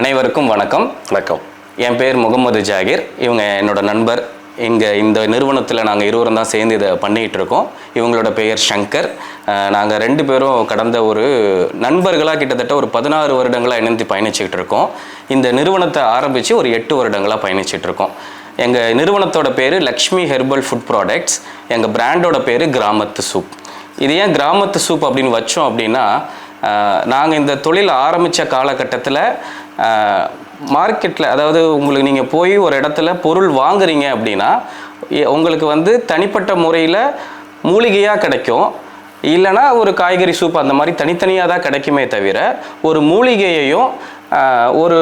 அனைவருக்கும் வணக்கம். என் பேர் முகமது ஜாகிர். இவங்க என்னோட நண்பர். இந்த நிறுவனத்தில் நாங்கள் இருவரும் தான் சேர்ந்து இதை பண்ணிகிட்டு இருக்கோம். இவங்களோட பெயர் சங்கர். நாங்கள் 2 பேரும் கடந்த ஒரு நண்பர்களாக கிட்டத்தட்ட ஒரு 16 வருடங்களாக இணைந்து பயணிச்சுக்கிட்டு இருக்கோம். இந்த நிறுவனத்தை ஆரம்பித்து ஒரு 8 வருடங்களாக பயணிச்சுட்டு இருக்கோம். எங்கள் நிறுவனத்தோட பேர் லக்ஷ்மி ஹெர்பல் ஃபுட் ப்ராடக்ட்ஸ். எங்கள் பிராண்டோட பேர் கிராமத்து சூப். இது ஏன் கிராமத்து சூப் அப்படின்னு வச்சோம் அப்படின்னா, நாங்கள் இந்த தொழில் ஆரம்பித்த காலகட்டத்தில் மார்க்கெட்டில், அதாவது உங்களுக்கு நீங்கள் போய் ஒரு இடத்துல பொருள் வாங்குறீங்க அப்படின்னா உங்களுக்கு தனிப்பட்ட முறையில் மூலிகையாக கிடைக்கும், இல்லைனா ஒரு காய்கறி சூப் அந்த மாதிரி தனித்தனியாக தான் கிடைக்குமே தவிர, ஒரு மூலிகையையும் ஒரு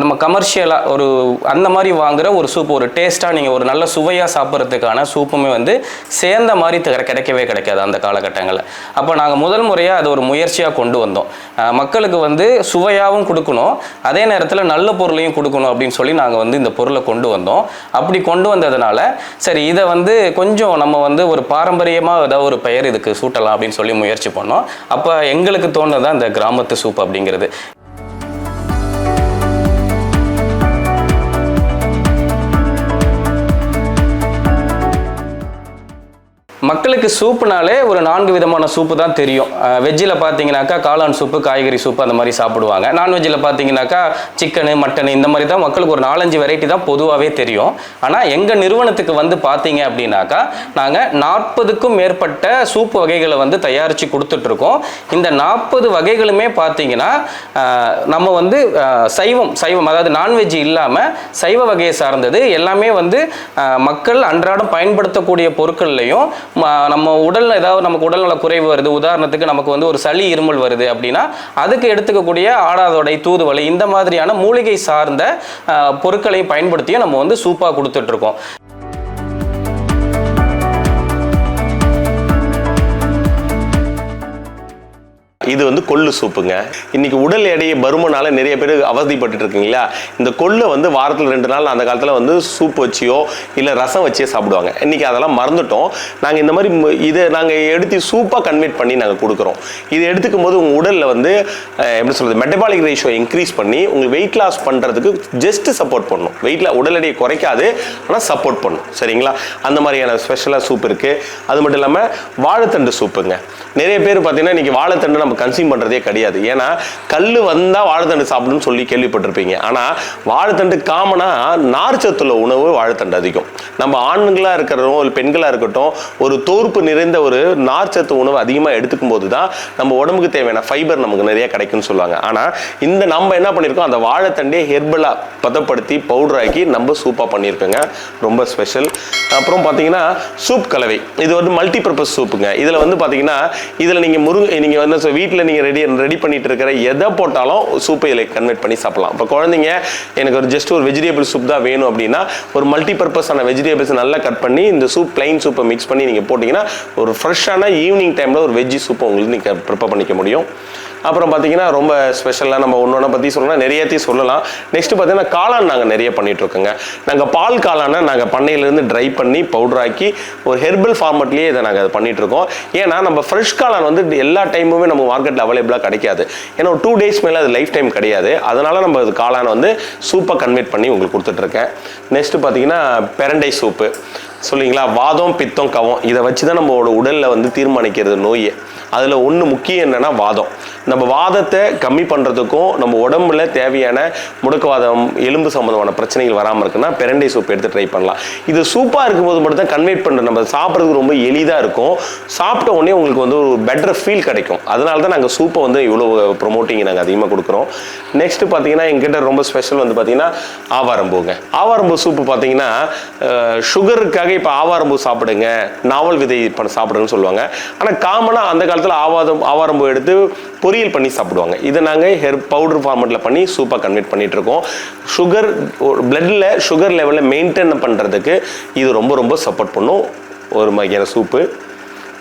நம்ம கமர்ஷியலாக ஒரு அந்த மாதிரி வாங்குகிற ஒரு சூப், ஒரு டேஸ்ட்டாக நீங்கள் ஒரு நல்ல சுவையாக சாப்பிட்றதுக்கான சூப்புமே சேர்ந்த மாதிரி கிடைக்கவே கிடைக்காது அந்த காலகட்டங்களில். அப்போ நாங்கள் முதல் முறையாக அதை ஒரு முயற்சியாக கொண்டு வந்தோம். மக்களுக்கு சுவையாகவும் கொடுக்கணும், அதே நேரத்தில் நல்ல பொருளையும் கொடுக்கணும் அப்படின்னு சொல்லி நாங்கள் இந்த பொருளை கொண்டு வந்தோம். அப்படி கொண்டு வந்ததுனால சரி இதை கொஞ்சம் நம்ம ஒரு பாரம்பரியமாக ஏதாவது ஒரு பெயர் இதுக்கு சூட்டலாம் அப்படின்னு சொல்லி முயற்சி பண்ணோம். அப்போ எங்களுக்கு தோணுதான் இந்த கிராமத்து சூப் அப்படிங்கிறது. மக்களுக்கு சூப்புனாலே ஒரு 4 விதமான சூப்பு தான் தெரியும். வெஜ்ஜில் பார்த்தீங்கன்னாக்கா காளான் சூப்பு, காய்கறி சூப்பு அந்த மாதிரி சாப்பிடுவாங்க. நான்வெஜ்ஜில் பார்த்தீங்கன்னாக்கா சிக்கனு, மட்டனு இந்த மாதிரி தான் மக்களுக்கு ஒரு 4-5 வெரைட்டி தான் பொதுவாகவே தெரியும். ஆனால் எங்கள் நிறுவனத்துக்கு பார்த்தீங்க அப்படின்னாக்கா நாங்கள் 40க்கும் மேற்பட்ட சூப்பு வகைகளை தயாரித்து கொடுத்துட்ருக்கோம். இந்த 40 வகைகளுமே பார்த்தீங்கன்னா நம்ம சைவம் அதாவது நான்வெஜ் இல்லாமல் சைவ வகையை சார்ந்தது எல்லாமே மக்கள் அன்றாடம் பயன்படுத்தக்கூடிய பொருட்கள்லையும் நம்ம நமக்கு உடல்நல குறைவு வருது, உதாரணத்துக்கு நமக்கு ஒரு சளி இருமல் வருது அப்படின்னா அதுக்கு எடுத்துக்கக்கூடிய ஆடாதொடை, தூதுவளை இந்த மாதிரியான மூலிகை சார்ந்த பொருட்களை பயன்படுத்தியும் நம்ம சூப்பா கொடுத்துட்டு இருக்கோம். இது கொள்ளு சூப்புங்க. இன்னைக்கு உடல் எடையை பருமனால நிறைய பேர் அவதிப்பட்டு இருக்கீங்களா? இந்த கொள்ளு வாரத்தில் 2 நாள் அந்த காலத்தில் சூப் வச்சியோ இல்லை ரசம் வச்சியோ சாப்பிடுவாங்க. இன்னைக்கு அதெல்லாம் மறந்துட்டோம். நாங்கள் இந்த மாதிரி இதை நாங்கள் எடுத்து சூப்பாக கன்வெர்ட் பண்ணி நாங்கள் கொடுக்குறோம். இது எடுத்துக்கும் போது உங்கள் உடலில் எப்படி சொல்கிறது, மெட்டபாலிக் ரேஷியோ இன்க்ரீஸ் பண்ணி உங்களுக்கு வெயிட் லாஸ் பண்ணுறதுக்கு ஜஸ்ட் சப்போர்ட் பண்ணும். உடல் எடையை குறைக்காது, ஆனால் சப்போர்ட் பண்ணும். சரிங்களா? அந்த மாதிரியான ஸ்பெஷலாக சூப் இருக்குது. அது மட்டும் இல்லாமல் வாழைத்தண்டு சூப்புங்க. நிறைய பேர் பார்த்தீங்கன்னா இன்றைக்கி வாழைத்தண்டு நம்ம கன்சியூம் பண்ணுறதே கிடையாது. ஏன்னா கல் வந்தால் வாழைத்தண்டு சாப்பிடுன்னு சொல்லி கேள்விப்பட்டிருப்பீங்க. ஆனால் வாழைத்தண்டு காமனாக நார்ச்சத்துள்ள உணவு வாழைத்தண்டு அதிகம். நம்ம ஆண்களாக இருக்கிறோம் இல்லை பெண்களாக இருக்கட்டும், ஒரு தோற்பு நிறைந்த ஒரு நார்ச்சத்து உணவு அதிகமாக எடுத்துக்கும் போது தான் நம்ம உடம்புக்கு தேவையான ஃபைபர் நமக்கு நிறைய கிடைக்கும்னு சொல்லுவாங்க. ஆனால் நம்ம என்ன பண்ணியிருக்கோம், அந்த வாழைத்தண்டே ஹெர்பலாக பதப்படுத்தி பவுடராக்கி நம்ம சூப்பாக பண்ணியிருக்கோங்க. ரொம்ப ஸ்பெஷல். அப்புறம் பார்த்தீங்கன்னா சூப் கலவை. இது மல்டி பர்பஸ் சூப்புங்க. இதில் பார்த்தீங்கன்னா இதில் நீங்கள் வீட்டில் நீங்கள் ரெடி பண்ணிட்டு இருக்கிற எதை போட்டாலும் சூப்பை இதில் கன்வெர்ட் பண்ணி சாப்பிடலாம். இப்போ குழந்தைங்க எனக்கு ஜஸ்ட் ஒரு வெஜிடபிள் சூப் தான் வேணும் அப்படின்னா ஒரு மல்டி பர்பஸான வெஜிடபிள்ஸ் நல்லா கட் பண்ணி இந்த சூப் பிளைன் சூப்பை மிக்ஸ் பண்ணி நீங்கள் போட்டிங்கன்னா ஒரு ஃப்ரெஷ்ஷான ஈவினிங் டைமில் ஒரு வெஜ்ஜி சூப்பை உங்களுக்கு நீங்கள் ப்ரிப்பேர் பண்ணிக்க முடியும். அப்புறம் பார்த்தீங்கன்னா ரொம்ப ஸ்பெஷலாக நம்ம ஒன்று பற்றி சொல்லலாம், நிறையத்தையும் சொல்லலாம். நெக்ஸ்ட் பார்த்தீங்கன்னா காளான் நாங்கள் நிறைய பண்ணிகிட்ருக்கோங்க. நாங்கள் பால் காளானை நாங்கள் பண்ணையிலேருந்து ட்ரை பண்ணி பவுடராக்கி ஒரு ஹெர்பல் ஃபார்மட்லேயே இதை நாங்கள் அதை பண்ணிகிட்ருக்கோம். ஏன்னா நம்ம ஃப்ரெஷ் காளான் எல்லா டைமுமே நம்ம மார்க்கெட்டில் அவைலபிளாக கிடைக்காது. ஏன்னா ஒரு 2 days மேலே அது லைஃப் டைம் கிடையாது. அதனால் நம்ம அது காளானை சூப்பாக கன்வெர்ட் பண்ணி உங்களுக்கு கொடுத்துட்ருக்கேன். நெக்ஸ்ட்டு பார்த்தீங்கன்னா பிரண்டை சூப்பு சொல்லிங்களா. வாதம், பித்தம், கவம் இதை வச்சு தான் நம்மளோட உடலில் தீர்மானிக்கிறது நோயை. அதில் ஒன்று முக்கியம் என்னென்னா வாதம். நம்ம வாதத்தை கம்மி பண்ணுறதுக்கும் நம்ம உடம்புல தேவையான முடக்குவாதம், எலும்பு சம்மந்தமான பிரச்சனைகள் வராமல் இருக்குன்னா பிரண்டை சூப் எடுத்து ட்ரை பண்ணலாம். இது சூப்பாக இருக்கும்போது மட்டும் தான் கன்வெர்ட் பண்ணுற நம்ம சாப்பிட்றதுக்கு ரொம்ப எளிதாக இருக்கும். சாப்பிட்ட உடனே உங்களுக்கு ஒரு பெட்டர் ஃபீல் கிடைக்கும். அதனால தான் நாங்கள் சூப்பை இவ்வளோ ப்ரொமோட்டிங் நாங்கள் அதிகமாக கொடுக்குறோம். நெக்ஸ்ட்டு பார்த்தீங்கன்னா எங்கிட்ட ரொம்ப ஸ்பெஷல் பார்த்தீங்கன்னா ஆவாரம்பூங்க. ஆவாரம்பூ சூப்பு பார்த்தீங்கன்னா சுகருக்காக இப்போ ஆவாரம்பூ சாப்பிடுங்க, நாவல் விதை சாப்பிடுங்கன்னு சொல்லுவாங்க. ஆனால் காமனாக அந்த காலத்தில் ஆவாரம்பூ எடுத்து பொரியல் பண்ணி சாப்பிடுவாங்க. இதை நாங்கள் பவுடர் ஃபார்மெட்டில் பண்ணி சூப்பாக கன்வெர்ட் பண்ணிட்டு இருக்கோம். பிளட்டில் சுகர் லெவலில் மெயின்டைன் பண்ணுறதுக்கு இது ரொம்ப ரொம்ப சப்போர்ட் பண்ணும் ஒரு மாதிரியான சூப்பு.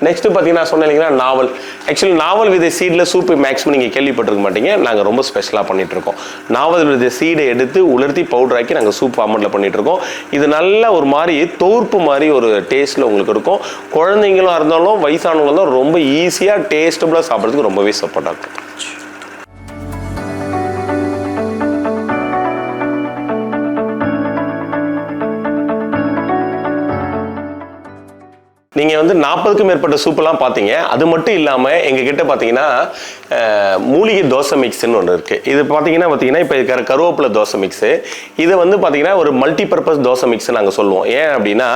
நெக்ஸ்ட்டு பார்த்தீங்கன்னா சொன்னேன் இல்லைங்களா நாவல். ஆக்சுவலி நாவல் விதை சீடில் சூப்பு மேக்ஸிமம் நீங்கள் கேள்விப்பட்டிருக்க மாட்டீங்க. நாங்கள் ரொம்ப ஸ்பெஷலாக பண்ணிகிட்ருக்கோம். நாவல் விதை சீடை எடுத்து உலர்த்தி பவுடராக்கி நாங்கள் சூப் ஃபார்மெட்டில் பண்ணிகிட்ருக்கோம். இது நல்ல ஒரு மாதிரி தோற்பு மாதிரி ஒரு டேஸ்ட்டில் உங்களுக்கு இருக்கும். குழந்தைங்களும் இருந்தாலும் வயசானவங்களும் இருந்தாலும் ரொம்ப ஈஸியாக டேஸ்டபுளாக சாப்பிட்றதுக்கு ரொம்பவே சப்போர்ட்டாக இருக்கும். நீங்கள் வந்து 40க்கும் மேற்பட்ட சூப்பெல்லாம் பார்த்தீங்க. அது மட்டும் இல்லாமல் எங்ககிட்ட பார்த்தீங்கன்னா மூலிகை தோசை மிக்ஸ்ன்னு ஒன்று இருக்குது. இது பார்த்தீங்கன்னா இப்போ இருக்கிற கருவேப்பிலை தோசை மிக்ஸு, இதை வந்து பார்த்தீங்கன்னா ஒரு மல்டி பர்பஸ் தோசை மிக்ஸ் நாங்கள் சொல்லுவோம். ஏன் அப்படின்னா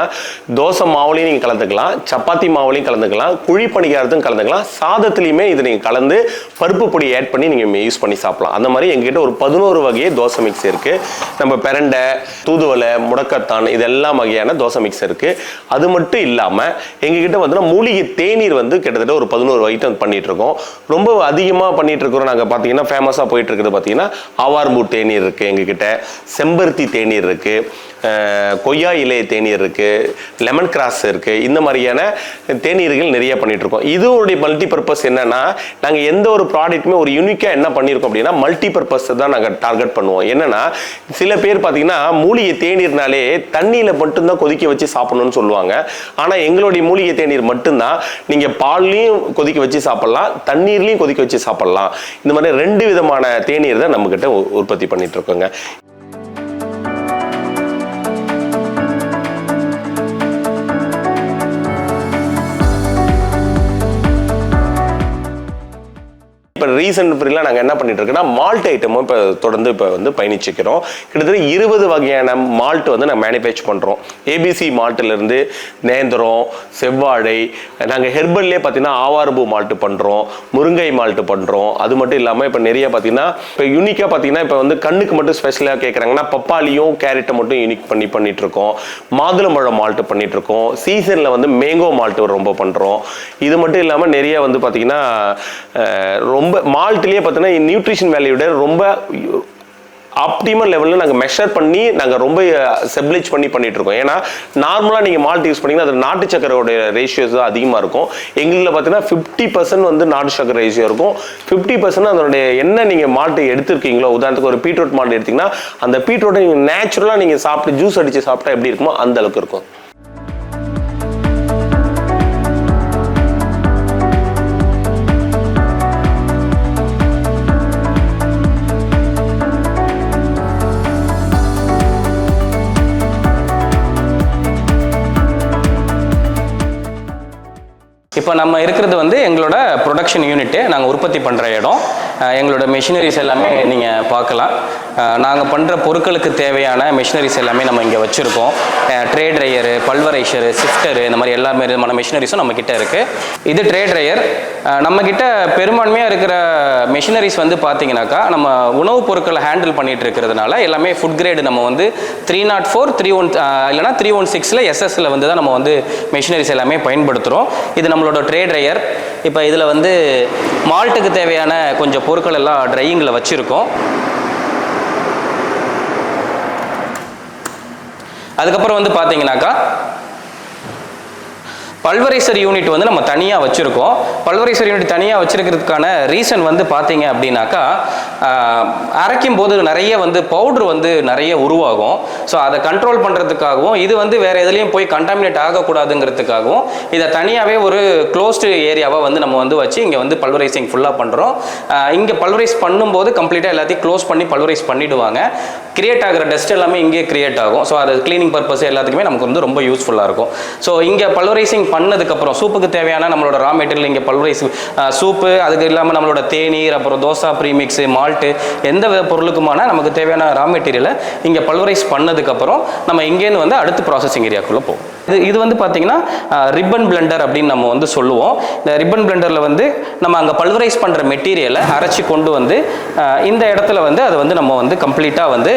தோசை மாவுலையும் நீங்கள் கலந்துக்கலாம், சப்பாத்தி மாவுலையும் கலந்துக்கலாம், குழி பணிகாரத்தும் கலந்துக்கலாம், சாதத்துலையுமே இதை நீங்கள் கலந்து பருப்பு பொடி ஆட் பண்ணி நீங்கள் யூஸ் பண்ணி சாப்பிடலாம். அந்த மாதிரி எங்ககிட்ட ஒரு 11 வகையே தோசை மிக்ஸ் இருக்குது. நம்ம பிரண்டை, தூதுவளை, முடக்கத்தான் இதெல்லாம் வகையான தோசை மிக்ஸ் இருக்குது. அது மட்டும் இல்லாமல் எங்ககிட்ட வந்து மூலிகை தேநீர் வந்து கிட்டத்தட்ட ஒரு 11 ஐட்டம் பண்ணிட்டு இருக்கோம். ரொம்ப அதிகமாக பண்ணிட்டு இருக்கிறோம். நாங்கள் பார்த்தீங்கன்னா ஃபேமஸாக போயிட்டு இருக்கிறது பார்த்தீங்கன்னா ஆவார்பூ தேநீர் இருக்குது எங்ககிட்ட, செம்பருத்தி தேநீர் இருக்குது, கொய்யா இலை தேநீர் இருக்குது, லெமன் கிராஸ் இருக்குது. இந்த மாதிரியான தேநீர்கள் நிறைய பண்ணிட்டு இருக்கோம். இதோடைய மல்டி பர்பஸ் என்னன்னா, நாங்கள் எந்த ஒரு ப்ராடக்ட்டுமே ஒரு யூனிக்காக என்ன பண்ணியிருக்கோம் அப்படின்னா மல்டி பர்பஸ் தான் நாங்கள் டார்கெட் பண்ணுவோம். என்னன்னா சில பேர் பார்த்தீங்கன்னா மூலிகை தேநீர்னாலே தண்ணியில் மட்டும்தான் கொதிக்க வச்சு சாப்பிடணும்னு சொல்லுவாங்க. ஆனால் எங்களுடைய மூலிகை தேநீர் மட்டும்தான் நீங்கள் பால்லையும் கொதிக்க வச்சு சாப்பிடலாம், தண்ணீர்லையும் கொதிக்க வச்சு சாப்பிடலாம். இந்த மாதிரி 2 விதமான தேநீர் தான் நம்மகிட்ட உற்பத்தி பண்ணிட்டு இருக்கோங்க. இப்போ ரீசன்ட் பீரியடில் நாங்கள் என்ன பண்ணிட்டு இருக்கோம்னா மால்ட் ஐட்டமும் இப்போ தொடர்ந்து இப்போ வந்து பயணிச்சுக்கிறோம். கிட்டத்தட்ட 20 வகையான மால்ட் வந்து நாங்கள் மேனுஃபேக்சர் பண்ணுறோம். ஏபிசி மால்ட்டிலேருந்து நேந்திரம், செவ்வாழை, நாங்கள் ஹெர்பல்லே பார்த்தீங்கன்னா ஆவார்பூ மால்ட்டு பண்ணுறோம், முருங்கை மால்ட்டு பண்ணுறோம். அது மட்டும் இல்லாமல் இப்போ நிறைய பார்த்தீங்கன்னா இப்போ யூனிக்காக பார்த்தீங்கன்னா இப்போ வந்து கண்ணுக்கு மட்டும் ஸ்பெஷலாக கேட்குறாங்கன்னா பப்பாளியும் கேரட்டை மட்டும் யூனிக் பண்ணிட்டு இருக்கோம். மாதுளம்பழம் மால்ட்டு பண்ணிட்டு இருக்கோம். சீசனில் வந்து மேங்கோ மால்ட்டு ரொம்ப பண்ணுறோம். இது மட்டும் இல்லாமல் நிறைய வந்து பார்த்தீங்கன்னா ரொம்ப மால்ட்லயே பார்த்தீங்கன்னா நியூட்ரிஷன் வேல்யூட ரொம்ப ஆப்டிமல் லெவலில் நாங்கள் மெஷர் பண்ணி நாங்கள் ரொம்ப ஸ்டெபிலைஸ் பண்ணிட்டு இருக்கோம். ஏன்னா நார்மலாக நீங்கள் மால்ட் யூஸ் பண்ணிங்கன்னா அது நாட்டு சக்கரோட ரேஷியோஸ் தான் அதிகமாக இருக்கும். எங்களில் பார்த்தீங்கன்னா 50% வந்து நாட்டு சக்கரை ரேஷியோ இருக்கும். 50% அதனுடைய என்ன நீங்கள் மால்ட்டு எடுத்துருக்கீங்களோ, உதாரணத்துக்கு ஒரு பீட்ரூட் மால்ட் எடுத்தீங்கன்னா அந்த பீட்ரூட்டை நீங்கள் நேச்சுரலாக நீங்கள் சாப்பிட்டு ஜூஸ் அடித்து சாப்பிட்டா எப்படி இருக்குமோ அந்த அளவுக்கு இருக்கும். இப்போ நம்ம இருக்கிறது வந்து எங்களோட ப்ரொடக்ஷன் யூனிட்டு, நாங்கள் உற்பத்தி பண்ணுற இடம். எங்களோட மெஷினரிஸ் எல்லாமே நீங்கள் பார்க்கலாம். நாங்கள் பண்ணுற பொருட்களுக்கு தேவையான மெஷினரிஸ் எல்லாமே நம்ம இங்கே வச்சுருக்கோம். ட்ரே ட்ரையரு, பல்வரைசரு, சிஃப்டரு, இந்த மாதிரி எல்லா விதமான மெஷினரிஸும் நம்மக்கிட்ட இருக்குது. இது ட்ரே ட்ரையர். நம்மக்கிட்ட பெரும்பான்மையாக இருக்கிற மெஷினரிஸ் வந்து பார்த்தீங்கன்னாக்கா நம்ம உணவுப் பொருட்களை ஹேண்டில் பண்ணிகிட்டு இருக்கிறதுனால எல்லாமே ஃபுட் கிரேடு நம்ம வந்து 304, 31 இல்லைனா 316 எஸ்எஸ்ல வந்து தான் நம்ம வந்து மெஷினரிஸ் எல்லாமே பயன்படுத்துகிறோம். இது நம்மளோட ட்ரே ட்ரையர். இப்போ இதில் வந்து மால்ட்டுக்கு தேவையான கொஞ்சம் பொருட்கள் எல்லாம் ட்ரையிங்கில் வச்சுருக்கோம். அதுக்கப்புறம் வந்து பார்த்தீங்கன்னாக்கா பல்வரைசர் யூனிட் வந்து நம்ம தனியாக வச்சுருக்கோம். பல்வரைசர் யூனிட் தனியாக வச்சுருக்கிறதுக்கான ரீசன் வந்து பார்த்தீங்க அப்படின்னாக்கா அரைக்கும் போது நிறைய வந்து பவுட்ரு வந்து நிறைய உருவாகும். ஸோ அதை கண்ட்ரோல் பண்ணுறதுக்காகவும் இது வந்து வேறு எதுலேயும் போய் கண்டாமினேட் ஆகக்கூடாதுங்கிறதுக்காகவும் இதை தனியாகவே ஒரு க்ளோஸ்டு ஏரியாவை வந்து நம்ம வந்து வச்சு இங்கே வந்து பல்வரைசிங் ஃபுல்லாக பண்ணுறோம். இங்கே பல்வரைஸ் பண்ணும்போது கம்ப்ளீட்டாக எல்லாத்தையும் க்ளோஸ் பண்ணி பல்வரைஸ் பண்ணிவிடுவாங்க. கிரியேட் ஆகிற டஸ்ட் எல்லாமே இங்கே கிரியேட் ஆகும். ஸோ அது கிளீனிங் பர்பஸ் எல்லாத்துக்குமே நமக்கு வந்து ரொம்ப யூஸ்ஃபுல்லாக இருக்கும். ஸோ இங்கே பல்வரைசிங் பண்ணதுக்கப்புறம் சூப்புக்கு தேவையான நம்மளோட ரா மெட்டீரியல் இங்கே பல்வரைஸ் சூப்பு, அதுக்கு இல்லாமல் நம்மளோட தேநீர், அப்புறம் தோசா ப்ரீமிக்ஸு, மால்ட்டு, எந்த வித பொருளுக்குமான நமக்கு தேவையான ரா மெட்டீரியலை இங்கே பல்வரைஸ் பண்ணதுக்கப்புறம் நம்ம இங்கேருந்து வந்து அடுத்து ப்ராசஸிங் ஏரியாக்குள்ளே போகும். இது வந்து பார்த்தீங்கன்னா ரிப்பன் பிளெண்டர் அப்படின்னு நம்ம வந்து சொல்லுவோம். இந்த ரிப்பன் பிளெண்டரில் வந்து நம்ம அங்கே பல்வரைஸ் பண்ணுற மெட்டீரியலை அரைச்சி கொண்டு வந்து இந்த இடத்துல வந்து அதை வந்து நம்ம வந்து கம்ப்ளீட்டாக வந்து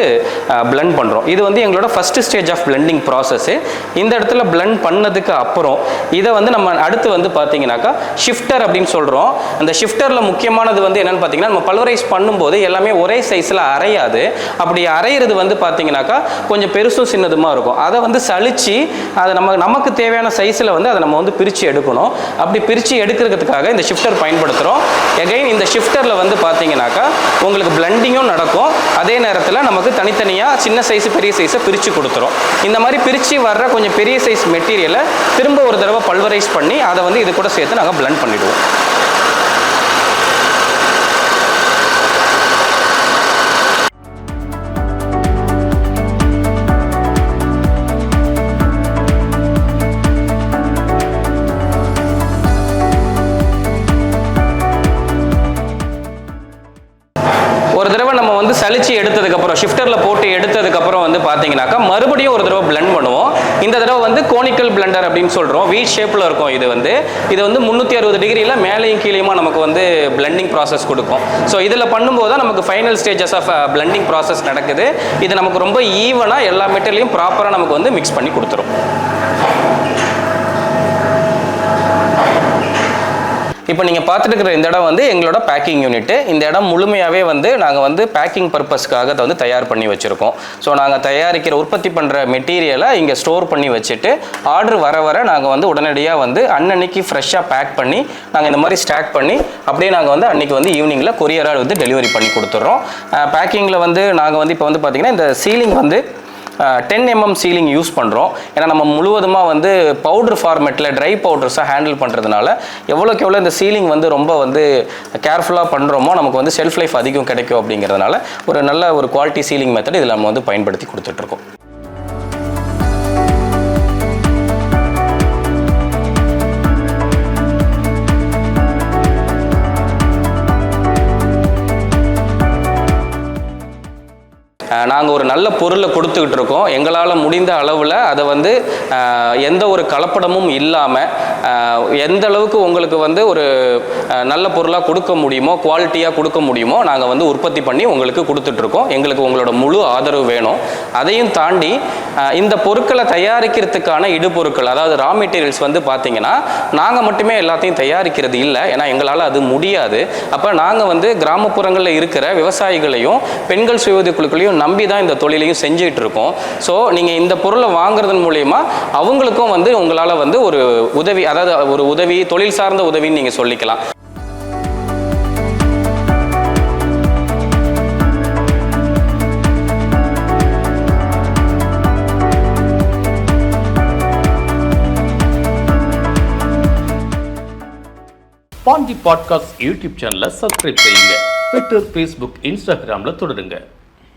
பிளெண்ட் பண்ணுறோம். இது வந்து எங்களோட first stage of blending process. இந்த இடத்துல பிளெண்ட் பண்ணதுக்கு அப்புறம் இதை வந்து நம்ம அடுத்து வந்து பார்த்தீங்கன்னாக்கா ஷிஃப்டர் அப்படின்னு சொல்கிறோம். அந்த ஷிஃப்டரில் முக்கியமானது வந்து என்னென்னு பார்த்தீங்கன்னா நம்ம பல்வரைஸ் பண்ணும்போது எல்லாமே ஒரே சைஸில் அரையாது. அப்படி அரைகிறது வந்து பார்த்தீங்கன்னாக்கா கொஞ்சம் பெருசும் சின்னதுமாக இருக்கும். அதை வந்து சலிச்சு அதை நமக்கு தேவையான சைஸில் வந்து அதை நம்ம வந்து பிரித்து எடுக்கணும். அப்படி பிரித்து எடுக்கிறதுக்காக இந்த ஷிஃப்டர் பயன்படுத்துகிறோம். எகைன் இந்த ஷிஃப்டரில் வந்து பார்த்தீங்கன்னாக்கா உங்களுக்கு பிளெண்டிங்கும் நடக்கும். அதே நேரத்தில் நமக்கு தனித்தனியாக சின்ன சைஸு பெரிய சைஸை பிரித்து கொடுத்துரும். இந்த மாதிரி பிரித்து வர்ற கொஞ்சம் பெரிய சைஸ் மெட்டீரியலை திரும்ப ஒரு தடவை பல்வரைஸ் பண்ணி அதை வந்து இது கூட சேர்த்து நாங்கள் பிளெண்ட் பண்ணிவிடுவோம். கழிச்சு எடுத்ததுக்கப்புறம் ஷிஃப்டரில் போட்டு எடுத்ததுக்கப்புறம் வந்து பார்த்தீங்கன்னாக்கா மறுபடியும் ஒரு தடவை பிளெண்ட் பண்ணுவோம். இந்த தடவை வந்து கோனிக்கல் பிளெண்டர் அப்படின்னு சொல்கிறோம். வீ ஷேப்பில் இருக்கும் இது வந்து 360 டிகிரியில் மேலேயும் கீழேயுமா நமக்கு வந்து பிளெண்டிங் ப்ராசஸ் கொடுக்கும். ஸோ இதில் பண்ணும்போது தான் நமக்கு final stages of blending process நடக்குது. இது நமக்கு ரொம்ப ஈவனாக எல்லா மெட்டீரியலையும் ப்ராப்பராக நமக்கு வந்து மிக்ஸ் பண்ணி கொடுத்துரும். இப்போ நீங்கள் பார்த்துட்டு இருக்கிற இந்த இடம் வந்து எங்களோட பேக்கிங் யூனிட்டு. இந்த இடம் முழுமையாகவே வந்து நாங்கள் வந்து பேக்கிங் பர்பஸ்க்காக அதை வந்து தயார் பண்ணி வச்சுருக்கோம். ஸோ நாங்கள் தயாரிக்கிற உற்பத்தி பண்ணுற மெட்டீரியலை இங்கே ஸ்டோர் பண்ணி வச்சுட்டு ஆர்டர் வர நாங்கள் வந்து உடனடியாக வந்து அன்னன்னைக்கு ஃப்ரெஷ்ஷாக பேக் பண்ணி நாங்கள் இந்த மாதிரி ஸ்டாக் பண்ணி அப்படியே நாங்கள் வந்து அன்றைக்கி வந்து ஈவினிங்கில் கொரியராக வந்து டெலிவரி பண்ணி கொடுத்துட்றோம். பேக்கிங்கில் வந்து நாங்கள் வந்து இப்போ வந்து பார்த்திங்கன்னா இந்த சீலிங் வந்து 10 mm சீலிங் யூஸ் பண்ணுறோம். ஏன்னா நம்ம முழுவதுமாக வந்து பவுடர் ஃபார்மேட்டில் ட்ரை பவுடர்ஸாக ஹேண்டில் பண்ணுறதுனால எவ்வளோக்கு எவ்வளோ இந்த சீலிங் வந்து ரொம்ப வந்து கேர்ஃபுல்லாக பண்ணுறோமோ நமக்கு வந்து ஷெல்ஃப் லைஃப் அதிகம் கிடைக்கும். அப்படிங்கிறதுனால ஒரு நல்ல ஒரு குவாலிட்டி சீலிங் மெத்தட் இதில் நம்ம வந்து பயன்படுத்தி கொடுத்துட்ருக்கோம். நாங்கள் ஒரு நல்ல பொருளை கொடுத்துக்கிட்டு இருக்கோம். எங்களால் முடிந்த அளவில் அதை வந்து எந்த ஒரு கலப்படமும் இல்லாமல் எந்த அளவுக்கு உங்களுக்கு வந்து ஒரு நல்ல பொருளாக கொடுக்க முடியுமோ, குவாலிட்டியாக கொடுக்க முடியுமோ நாங்கள் வந்து உற்பத்தி பண்ணி உங்களுக்கு கொடுத்துட்ருக்கோம். எங்களுக்கு உங்களோட முழு ஆதரவு வேணும். அதையும் தாண்டி இந்த பொருட்களை தயாரிக்கிறதுக்கான இடுபொருட்கள், அதாவது ரா மெட்டீரியல்ஸ் வந்து பார்த்திங்கன்னா நாங்கள் மட்டுமே எல்லாத்தையும் தயாரிக்கிறது இல்லை. ஏன்னா எங்களால் அது முடியாது. அப்போ நாங்கள் வந்து கிராமப்புறங்களில் இருக்கிற விவசாயிகளையும் பெண்கள் சுய உதவி குழுக்களையும் நம்பி தான் இந்த தொழிலையும் செஞ்சுட்டு இருக்கோம். ஸோ நீங்கள் இந்த பொருளை வாங்குறதன் மூலயமா அவங்களுக்கும் வந்து உங்களால் வந்து ஒரு உதவி, அதாவது ஒரு உதவி, தொழில் சார்ந்த உதவின்னு நீங்கள் சொல்லிக்கலாம். பாண்டி பாட்காஸ்ட் யூடியூப் சேனலை சப்ஸ்கிரைப் செய்யுங்க. ட்விட்டர், ஃபேஸ்புக், இன்ஸ்டாகிராமில் தொடருங்க.